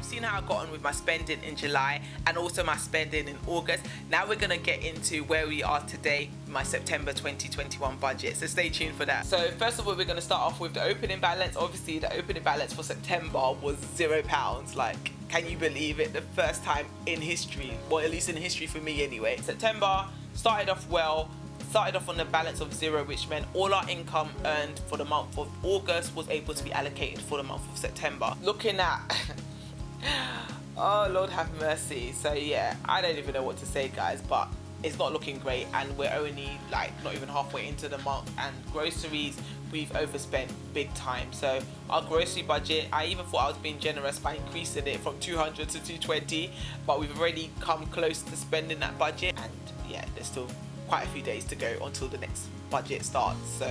seen how I got on with my spending in July and also my spending in August. Now we're going to get into where we are today, my September 2021 budget. So stay tuned for that. So first of all, we're going to start off with the opening balance. Obviously, the opening balance for September was £0. Like, can you believe it? The first time in history, well, at least in history for me anyway. September started off well. Started off on a balance of 0, which meant all our income earned for the month of August was able to be allocated for the month of September. Looking at oh Lord have mercy. So yeah, I don't even know what to say, guys, but it's not looking great, and we're only like not even halfway into the month, and groceries we've overspent big time. So our grocery budget, I even thought I was being generous by increasing it from 200 to 220, but we've already come close to spending that budget, and yeah, there's still quite a few days to go until the next budget starts. So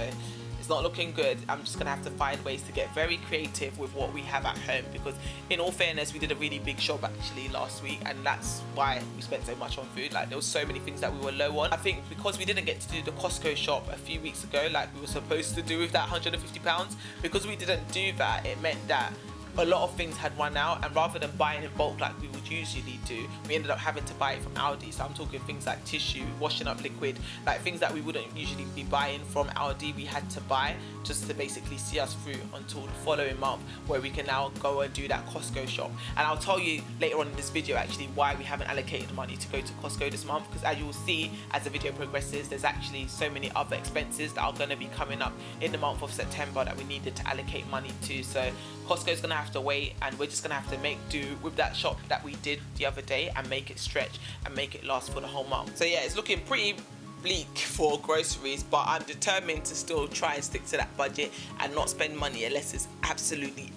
it's not looking good. I'm just gonna have to find ways to get very creative with what we have at home, because in all fairness, we did a really big shop actually last week, and that's why we spent so much on food. Like, there was so many things that we were low on. I think because we didn't get to do the Costco shop a few weeks ago like we were supposed to do with that £150, because we didn't do that, it meant that a lot of things had run out, and rather than buying in bulk like we would usually do, we ended up having to buy it from Aldi. So I'm talking things like tissue, washing up liquid, like things that we wouldn't usually be buying from Aldi, we had to buy just to basically see us through until the following month, where we can now go and do that Costco shop. And I'll tell you later on in this video actually why we haven't allocated money to go to Costco this month, because as you will see as the video progresses, there's actually so many other expenses that are going to be coming up in the month of September that we needed to allocate money to. So Costco's going to have to wait, and we're just going to have to make do with that shop that we did the other day and make it stretch and make it last for the whole month. So yeah, it's looking pretty bleak for groceries, but I'm determined to still try and stick to that budget and not spend money unless it's absolutely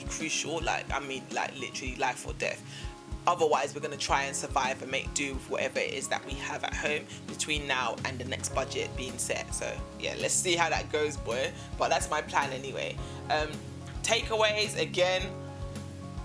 crucial. Like, I mean, like literally life or death. Otherwise, we're going to try and survive and make do with whatever it is that we have at home between now and the next budget being set. So yeah, let's see how that goes, boy. But that's my plan anyway. Takeaways, again,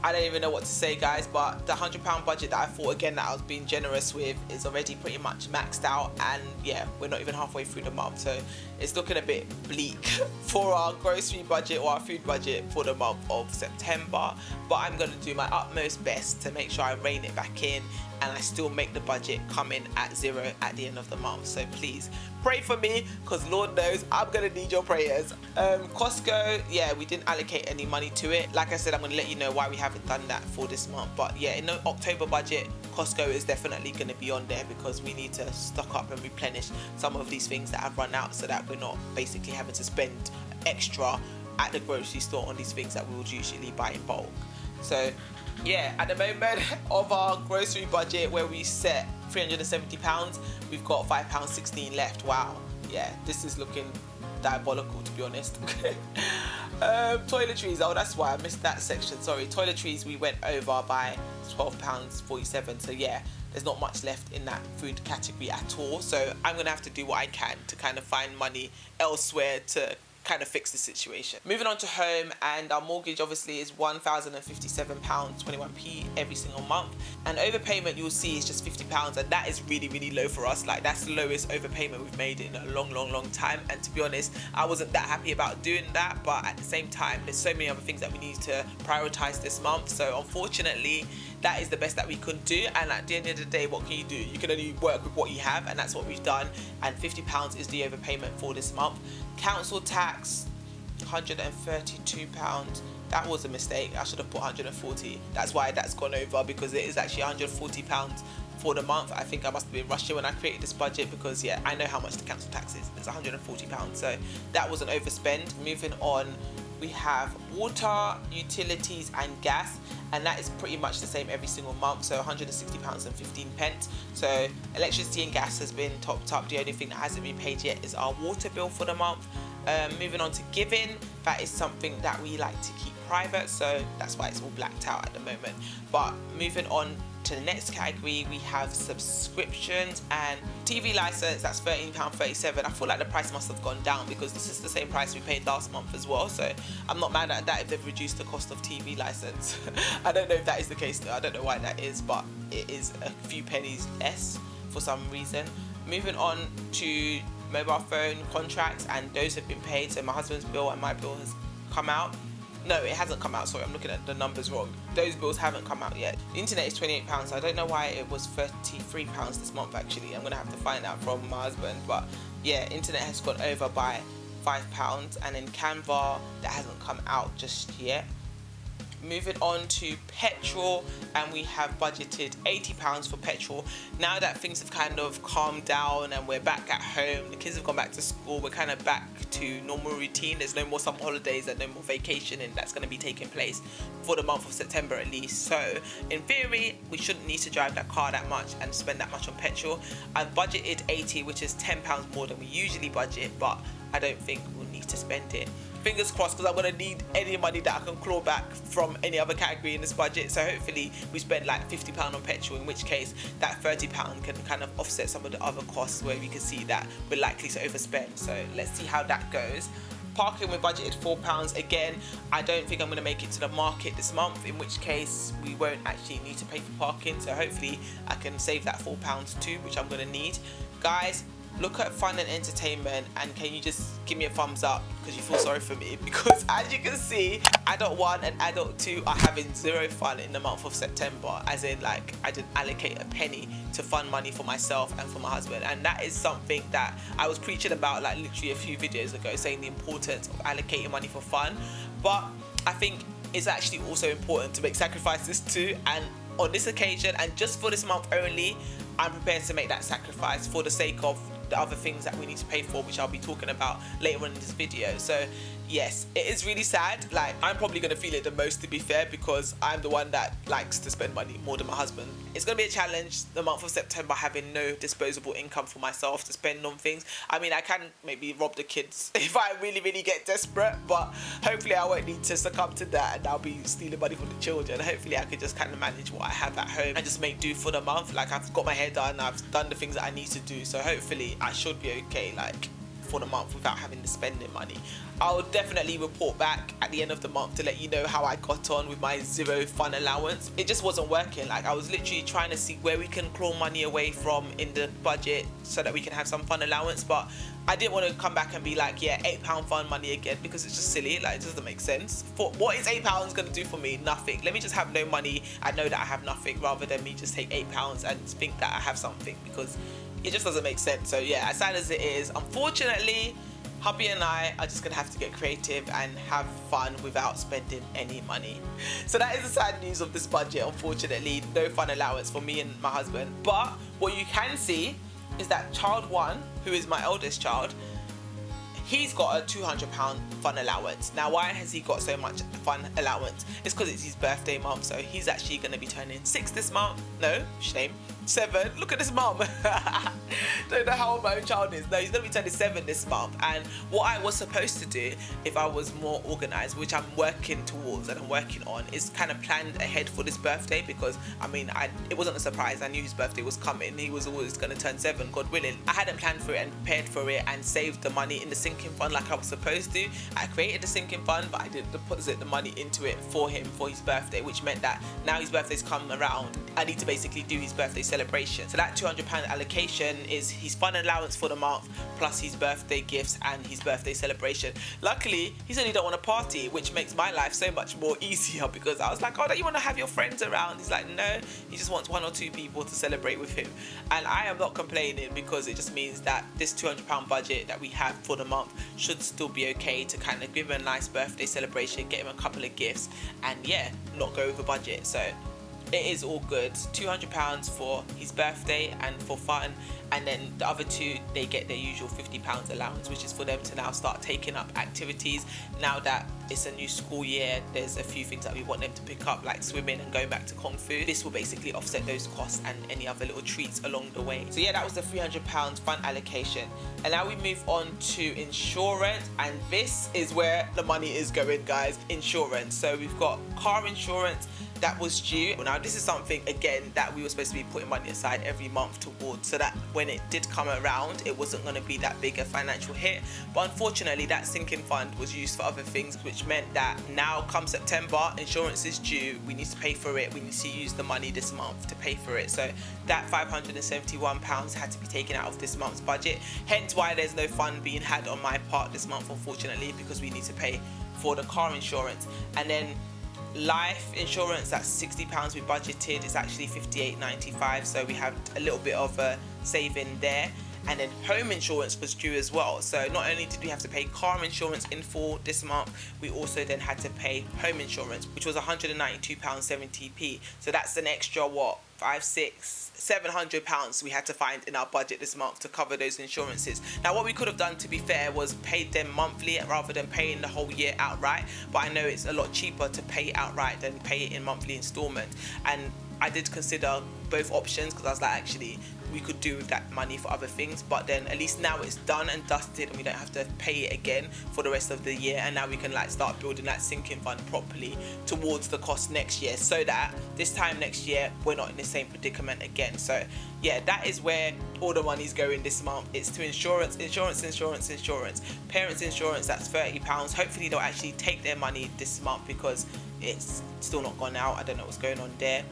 I don't even know what to say, guys, but the £100 budget that I thought again that I was being generous with is already pretty much maxed out, and yeah, we're not even halfway through the month, so it's looking a bit bleak for our grocery budget or our food budget for the month of September. But I'm going to do my utmost best to make sure I rein it back in and I still make the budget come in at 0 at the end of the month. So please pray for me, because Lord knows I'm going to need your prayers. Costco, yeah, we didn't allocate any money to it. Like I said, I'm going to let you know why we haven't done that for this month. But yeah, in the October budget, Costco is definitely going to be on there, because we need to stock up and replenish some of these things that have run out, so that we're not basically having to spend extra at the grocery store on these things that we would usually buy in bulk. So yeah, at the moment of our grocery budget, where we set £370, we've got £5.16 left. Wow, yeah, this is looking diabolical, to be honest. Toiletries, oh, that's why I missed that section, sorry. Toiletries, we went over by £12.47, so yeah, there's not much left in that food category at all. So I'm gonna have to do what I can to kind of find money elsewhere to kind of fix the situation. Moving on to home, and our mortgage obviously is £1,057.21 every single month, and overpayment you'll see is just £50, and that is really low for us. Like, that's the lowest overpayment we've made in a long time, and to be honest, I wasn't that happy about doing that, but at the same time, there's so many other things that we need to prioritize this month. So unfortunately, that is the best that we could do, and at the end of the day, what can you do? You can only work with what you have, and that's what we've done, and £50 is the overpayment for this month. Council tax, £132. That was a mistake. I should have put 140. That's why that's gone over, because it is actually £140 for the month. I think I must have been rushing when I created this budget, because yeah, I know how much the council tax is. It's £140, so that was an overspend. Moving on, we have water, utilities and gas, and that is pretty much the same every single month, so £160.15. So electricity and gas has been topped up. The only thing that hasn't been paid yet is our water bill for the month. Moving on to giving, that is something that we like to keep private, so that's why it's all blacked out at the moment. But moving on to the next category, we have subscriptions and TV license. That's £13.37. I feel like the price must have gone down, because this is the same price we paid last month as well, so I'm not mad at that if they've reduced the cost of TV license. I don't know if that is the case though. I don't know why that is, but it is a few pennies less for some reason. Moving on to mobile phone contracts, and those have been paid, so my husband's bill and my bill has come out. No, it hasn't come out. Sorry, I'm looking at the numbers wrong. Those bills haven't come out yet. The internet is £28. So I don't know why it was £33 this month. Actually, I'm gonna have to find out from my husband. But yeah, internet has gone over by £5, and then Canva, that hasn't come out just yet. Moving on to petrol, and we have budgeted £80 for petrol. Now that things have kind of calmed down and we're back at home, the kids have gone back to school, we're kind of back to normal routine. There's no more summer holidays and no more vacationing that's going to be taking place for the month of September at least. So in theory, we shouldn't need to drive that car that much and spend that much on petrol. I've budgeted 80, which is £10 more than we usually budget, but I don't think we'll need to spend it. Fingers crossed, because I'm going to need any money that I can claw back from any other category in this budget. So hopefully we spend like £50 on petrol, in which case that £30 can kind of offset some of the other costs where we can see that we're likely to overspend. So let's see how that goes. Parking, we budgeted £4. Again, I don't think I'm going to make it to the market this month, in which case we won't actually need to pay for parking. So hopefully I can save that £4 too, which I'm going to need. Guys, look at fun and entertainment, and can you just give me a thumbs up because you feel sorry for me, because as you can see, adult 1 and adult 2 are having zero fun in the month of September, as in like I didn't allocate a penny to fun money for myself and for my husband. And that is something that I was preaching about like literally a few videos ago, saying the importance of allocating money for fun. But I think it's actually also important to make sacrifices too, and on this occasion and just for this month only, I'm prepared to make that sacrifice for the sake of the other things that we need to pay for, which I'll be talking about later on in this video. So yes, it is really sad. Like, I'm probably going to feel it the most, to be fair, because I'm the one that likes to spend money more than my husband. It's going to be a challenge the month of September, having no disposable income for myself to spend on things. I mean, I can maybe rob the kids if I really get desperate, but hopefully I won't need to succumb to that and I'll be stealing money from the children. Hopefully I can just kind of manage what I have at home and just make do for the month. Like, I've got my hair done, I've done the things that I need to do, so hopefully I should be okay, like, for the month without having to spend the money. I'll definitely report back at the end of the month to let you know how I got on with my zero fun allowance. It just wasn't working. Like, I was literally trying to see where we can claw money away from in the budget so that we can have some fun allowance, but I didn't want to come back and be like, yeah, £8 fun money again, because it's just silly. Like, it doesn't make sense. For what is £8 going to do for me? Nothing. Let me just have no money and know that I have nothing, rather than me just take £8 and think that I have something, because it just doesn't make sense. So yeah, as sad as it is, unfortunately, hubby and I are just gonna have to get creative and have fun without spending any money. So that is the sad news of this budget. Unfortunately, no fun allowance for me and my husband. But what you can see is that child 1, who is my eldest child, he's got a £200 fun allowance. Now, why has he got so much fun allowance? It's because it's his birthday month, so he's actually going to be turning 6 this month. No, shame. 7. Look at this mum. Don't know how old my own child is. No, he's going to be turning 7 this month. And what I was supposed to do, if I was more organised, which I'm working towards and I'm working on, is kind of planned ahead for this birthday, because I mean, it wasn't a surprise. I knew his birthday was coming. He was always going to turn 7, God willing. I hadn't planned for it and prepared for it and saved the money in the sinking fund like I was supposed to. I created the sinking fund, but I didn't deposit the money into it for him for his birthday, which meant that now his birthday's come around, I need to basically do his birthday celebration. So that £200 allocation is his fun allowance for the month, plus his birthday gifts and his birthday celebration. Luckily, he said he don't want to party, which makes my life so much more easier, because I was like, oh, don't you want to have your friends around? He's like, no, he just wants 1 or 2 people to celebrate with him. And I am not complaining, because it just means that this £200 budget that we have for the month should still be okay to kind of give him a nice birthday celebration, get him a couple of gifts, and yeah, not go over budget. So it is all good. £200 for his birthday and for fun, and then the other 2, they get their usual £50 allowance, which is for them to now start taking up activities. Now that it's a new school year, there's a few things that we want them to pick up, like swimming and going back to Kung Fu. This will basically offset those costs and any other little treats along the way. So yeah, that was the £300 fun allocation. And now we move on to insurance, and this is where the money is going, guys. Insurance. So we've got car insurance that was due. Now, this is something, again, that we were supposed to be putting money aside every month towards, so that when it did come around, it wasn't going to be that big a financial hit. But unfortunately, that sinking fund was used for other things, which meant that now come September, insurance is due, we need to pay for it, we need to use the money this month to pay for it. So that £571 had to be taken out of this month's budget, hence why there's no fun being had on my part this month, unfortunately, because we need to pay for the car insurance. And then life insurance, that's £60 we budgeted, it's actually £58.95, so we have a little bit of a saving there. And then home insurance was due as well, so not only did we have to pay car insurance in full this month, we also then had to pay home insurance, which was £192.70p. So that's an extra what, £700 we had to find in our budget this month to cover those insurances. Now what we could have done, to be fair, was paid them monthly rather than paying the whole year outright, but I know it's a lot cheaper to pay it outright than pay it in monthly installments. And I did consider both options because I was like, actually we could do with that money for other things, but then at least now it's done and dusted and we don't have to pay it again for the rest of the year, and now we can like start building that sinking fund properly towards the cost next year, so that this time next year we're not in the same predicament again. So yeah, that is where all the money's going this month. It's to insurance. Parents insurance, that's £30. Hopefully they'll actually take their money this month because it's still not gone out. I don't know what's going on there.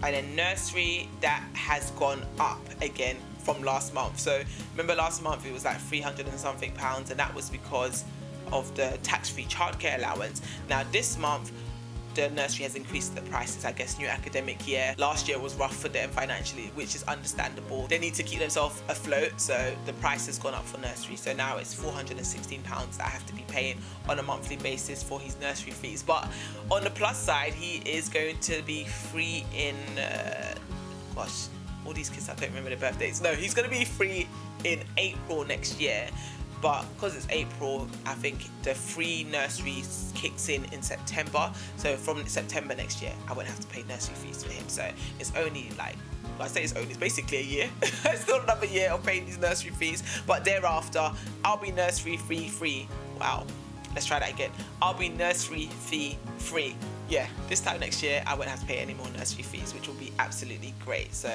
And then nursery, that has gone up again from last month. So remember last month it was like 300 and something pounds, and that was because of the tax-free childcare allowance. Now this month the nursery has increased the prices, I guess, new academic year. Last year was rough for them financially, which is understandable. They need to keep themselves afloat, so the price has gone up for nursery. So now it's £416 that I have to be paying on a monthly basis for his nursery fees. But on the plus side, he is going to be free in, gosh, all these kids, I don't remember their birthdays. No, he's going to be free in April next year. But because it's April, I think the free nursery kicks in September. So from September next year, I won't have to pay nursery fees for him. So it's only like, I say it's basically a year. It's still another year of paying these nursery fees. But thereafter, I'll be nursery fee free. Wow. Let's try that again. I'll be nursery fee free. Yeah, this time next year, I won't have to pay any more nursery fees, which will be absolutely great. So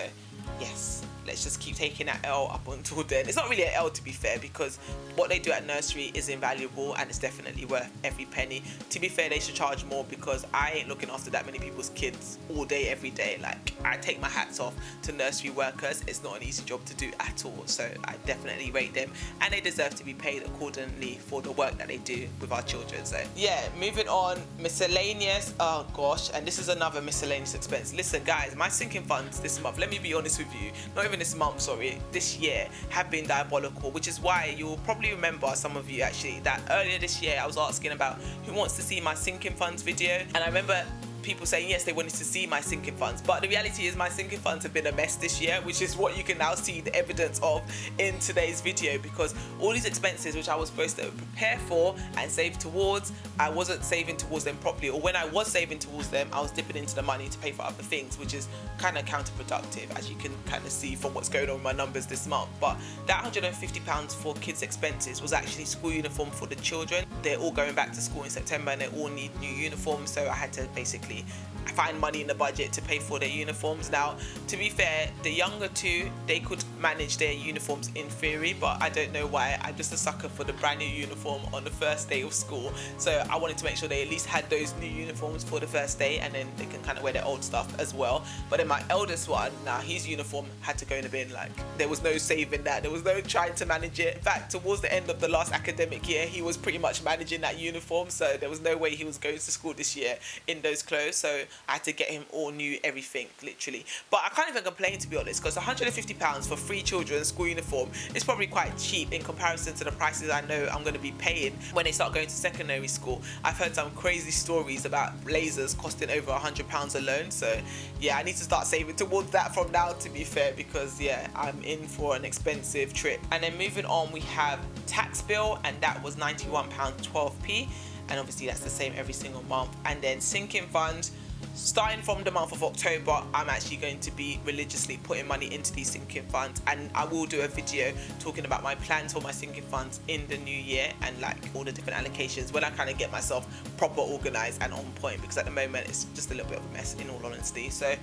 yes, let's just keep taking that L up until then. It's not really an L, to be fair, because what they do at nursery is invaluable and it's definitely worth every penny. To be fair, they should charge more because I ain't looking after that many people's kids all day, every day. Like, I take my hats off to nursery workers. It's not an easy job to do at all. So I definitely rate them, and they deserve to be paid accordingly for the work that they do with our children. So yeah, moving on, miscellaneous. Oh gosh, and this is another miscellaneous expense. Listen guys, my sinking funds this month, let me be honest with you, not even this month, sorry, this year, have been diabolical, which is why you'll probably remember, some of you actually, that earlier this year I was asking about who wants to see my sinking funds video, and I remember people saying yes, they wanted to see my sinking funds, but the reality is my sinking funds have been a mess this year, which is what you can now see the evidence of in today's video, because all these expenses which I was supposed to prepare for and save towards, I wasn't saving towards them properly, or when I was saving towards them, I was dipping into the money to pay for other things, which is kind of counterproductive, as you can kind of see from what's going on with my numbers this month. But that £150 for kids' expenses was actually school uniform for the children. They're all going back to school in September and they all need new uniforms, so I had to basically find money in the budget to pay for their uniforms. Now, to be fair, the younger two, they could manage their uniforms in theory, but I don't know why. I'm just a sucker for the brand new uniform on the first day of school, so I wanted to make sure they at least had those new uniforms for the first day, and then they can kind of wear their old stuff as well. But then my eldest one, now his uniform had to go in the bin. Like, there was no saving that, there was no trying to manage it. In fact, towards the end of the last academic year, he was pretty much managing that uniform, so there was no way he was going to school this year in those clothes. So I had to get him all new everything, literally. But I can't even complain, to be honest, because £150 for 3 children's school uniform is probably quite cheap in comparison to the prices I know I'm going to be paying when they start going to secondary school. I've heard some crazy stories about blazers costing over £100 alone. So yeah, I need to start saving towards that from now, to be fair, because yeah, I'm in for an expensive trip. And then moving on, we have tax bill, and that was £91.12p. And obviously that's the same every single month. And then sinking fund, starting from the month of October, I'm actually going to be religiously putting money into these sinking funds, and I will do a video talking about my plans for my sinking funds in the new year and like all the different allocations when I kind of get myself proper organized and on point, because at the moment it's just a little bit of a mess, in all honesty. So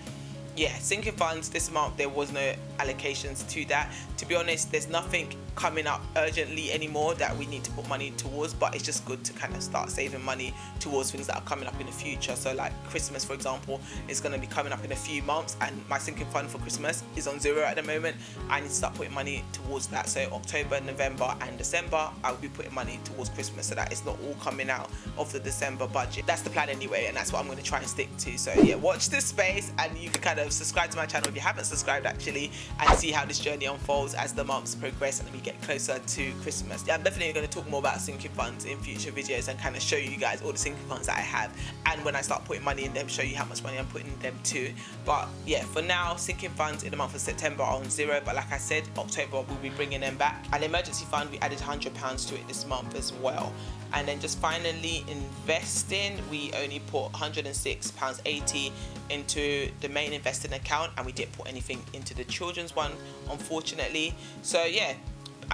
yeah, sinking funds this month, there was no allocations to that. To be honest, there's nothing coming up urgently anymore that we need to put money towards, but it's just good to kind of start saving money towards things that are coming up in the future. So like Christmas, for example, is going to be coming up in a few months, and my sinking fund for Christmas is on 0 at the moment. I need to start putting money towards that. So October, November and December, I will be putting money towards Christmas, so that it's not all coming out of the December budget. That's the plan anyway, and that's what I'm going to try and stick to. So yeah, watch this space, and you can kind of subscribe to my channel if you haven't subscribed actually, and see how this journey unfolds as the months progress and we get closer to Christmas. Yeah, I'm definitely going to talk more about sinking funds in future videos and kind of show you guys all the sinking funds that I have, and when I start putting money in them, show you how much money I'm putting in them too. But yeah, for now, sinking funds in the month of September are on 0, but like I said, October we'll be bringing them back. An emergency fund, we added £100 to it this month as well. And then just finally investing, we only put £106.80 into the main investing account, and we didn't put anything into the children's one, unfortunately. So yeah,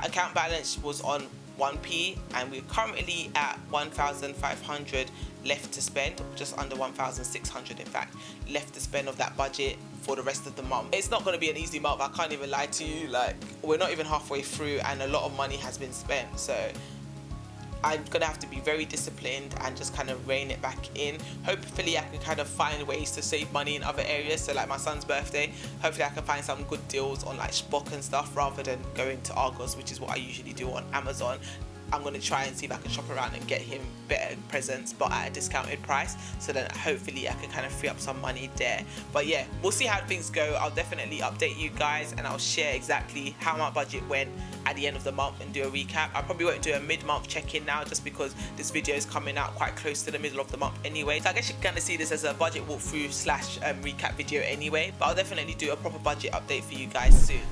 account balance was on 1p, and we're currently at 1,500 left to spend, just under 1,600 in fact, left to spend of that budget for the rest of the month. It's not going to be an easy month, I can't even lie to you. Like, we're not even halfway through and a lot of money has been spent, so I'm gonna have to be very disciplined and just kind of rein it back in. Hopefully I can kind of find ways to save money in other areas. So like my son's birthday, hopefully I can find some good deals on like Spock and stuff, rather than going to Argos, which is what I usually do on Amazon. I'm going to try and see if I can shop around and get him better presents, but at a discounted price, so then hopefully I can kind of free up some money there. But yeah, we'll see how things go. I'll definitely update you guys, and I'll share exactly how my budget went at the end of the month and do a recap. I probably won't do a mid-month check-in now, just because this video is coming out quite close to the middle of the month anyway. So I guess you can kind of see this as a budget walkthrough slash recap video anyway, but I'll definitely do a proper budget update for you guys soon.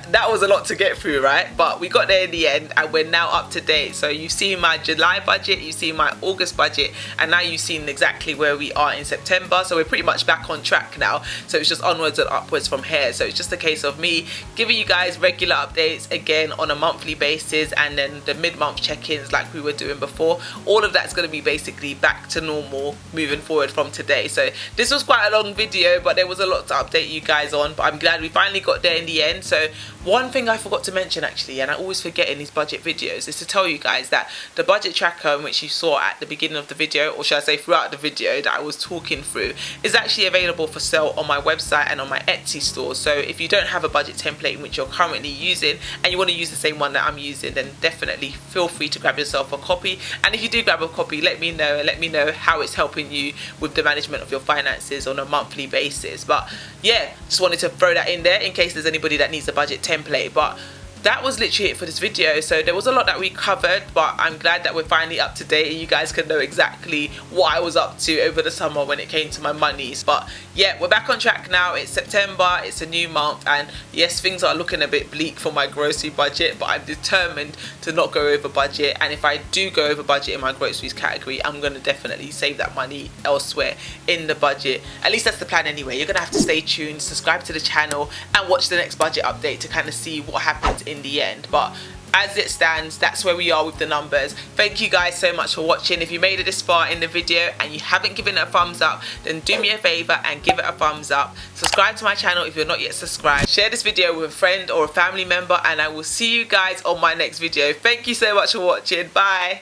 That was a lot to get through, right? But we got there in the end, and we're now up to date. So you've seen my July budget, you've seen my August budget, and now you've seen exactly where we are in September. So we're pretty much back on track now, so it's just onwards and upwards from here. So it's just a case of me giving you guys regular updates again on a monthly basis, and then the mid-month check-ins like we were doing before. All of that's going to be basically back to normal moving forward from today. So this was quite a long video, but there was a lot to update you guys on, but I'm glad we finally got there in the end. So one thing I forgot to mention actually, and I always forget in these budget videos, is to tell you guys that the budget tracker, which you saw at the beginning of the video, or should I say throughout the video that I was talking through, is actually available for sale on my website and on my Etsy store. So if you don't have a budget template in which you're currently using and you want to use the same one that I'm using, then definitely feel free to grab yourself a copy. And if you do grab a copy, let me know, and let me know how it's helping you with the management of your finances on a monthly basis. But yeah, just wanted to throw that in there in case there's anybody that needs a budget template. But that was literally it for this video. So there was a lot that we covered, but I'm glad that we're finally up to date and you guys can know exactly what I was up to over the summer when it came to my monies. But yeah, we're back on track now. It's September, it's a new month, and yes, things are looking a bit bleak for my grocery budget, but I'm determined to not go over budget. And if I do go over budget in my groceries category, I'm going to definitely save that money elsewhere in the budget. At least that's the plan anyway. You're going to have to stay tuned, subscribe to the channel, and watch the next budget update to kind of see what happens in the end. But as it stands, that's where we are with the numbers. Thank you guys so much for watching. If you made it this far in the video and you haven't given it a thumbs up, then do me a favor and give it a thumbs up. Subscribe to my channel if you're not yet subscribed. Share this video with a friend or a family member, and I will see you guys on my next video. Thank you so much for watching. Bye.